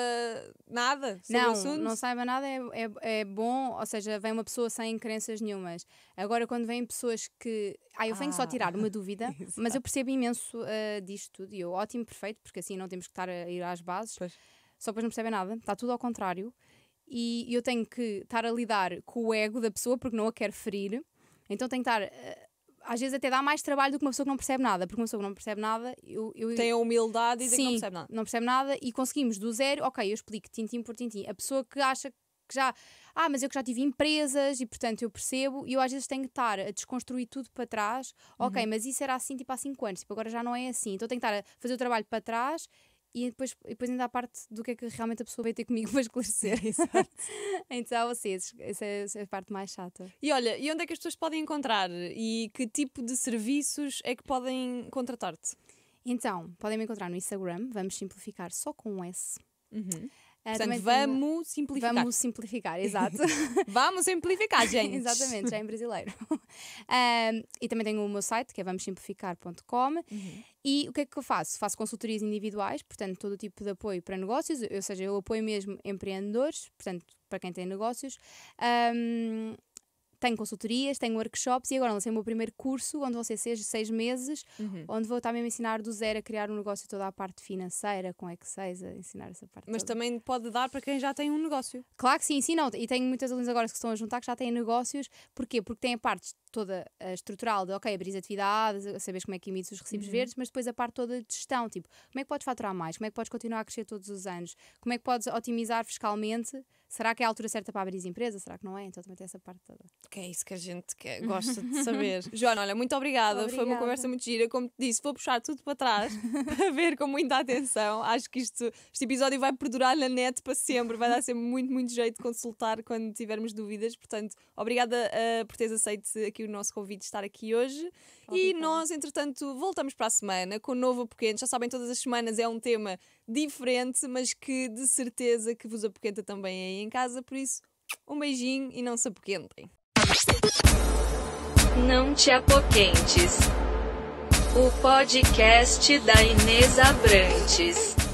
nada sobre o assunto? Não saiba nada é bom, ou seja, vem uma pessoa sem crenças nenhumas. Agora, quando vêm pessoas que... eu venho só tirar uma dúvida, mas eu percebo imenso disto tudo e ótimo, perfeito, porque assim não temos que estar a ir às bases. Pois. Só depois não percebem nada, está tudo ao contrário. E eu tenho que estar a lidar com o ego da pessoa porque não a quero ferir. Então tenho que estar... às vezes até dá mais trabalho do que uma pessoa que não percebe nada, porque uma pessoa que não percebe nada... Tem a humildade e dizer que não percebe nada. Não percebe nada e conseguimos do zero, ok, eu explico tintim por tintim. A pessoa que acha que já... mas eu que já tive empresas e portanto eu percebo, e eu às vezes tenho que estar a desconstruir tudo para trás. Ok, mas isso era assim tipo há 5 anos, tipo, agora já não é assim, então tenho que estar a fazer o trabalho para trás. E depois ainda há parte do que é que realmente a pessoa veio ter comigo para esclarecer. Então, assim, essa é a parte mais chata. E olha, e onde é que as pessoas podem encontrar? E que tipo de serviços é que podem contratar-te? Então, podem me encontrar no Instagram, vamos simplificar só com um S. Portanto, vamos simplificar. Vamos simplificar, exato. Vamos simplificar, gente. Exatamente, já em brasileiro. E também tenho o meu site, que é vamossimplificar.com. E o que é que eu faço? Faço consultorias individuais, portanto, todo tipo de apoio para negócios, ou seja, eu apoio mesmo empreendedores, portanto, para quem tem negócios. Tenho consultorias, tenho workshops e agora lancei o meu primeiro curso, onde vão ser 6 meses, onde vou estar mesmo a ensinar do zero a criar um negócio, toda a parte financeira, com Excel, a ensinar essa parte Mas toda. também pode dar para quem já tem um negócio. Claro que sim, não. E tenho muitas alunos agora que estão a juntar que já têm negócios. Porquê? Porque têm a parte toda estrutural de, abrir atividades, saberes como é que emites os recibos verdes, mas depois a parte toda de gestão, tipo, como é que podes faturar mais? Como é que podes continuar a crescer todos os anos? Como é que podes otimizar fiscalmente? Será que é a altura certa para abrir empresa? Será que não é? Então também tem essa parte toda. Que é isso que a gente gosta de saber. Joana, olha, muito obrigada. Foi uma conversa muito gira. Como te disse, vou puxar tudo para trás para ver com muita atenção. Acho que este episódio vai perdurar na net para sempre. Vai dar sempre muito jeito de consultar quando tivermos dúvidas. Portanto, obrigada por teres aceito aqui o nosso convite de estar aqui hoje. E nós, entretanto, voltamos para a semana com um novo Apoquente. Já sabem, todas as semanas é um tema diferente, mas que de certeza que vos apoquenta também aí em casa. Por isso, um beijinho e não se apoquentem. Não te apoquentes. O podcast da Inês Abrantes.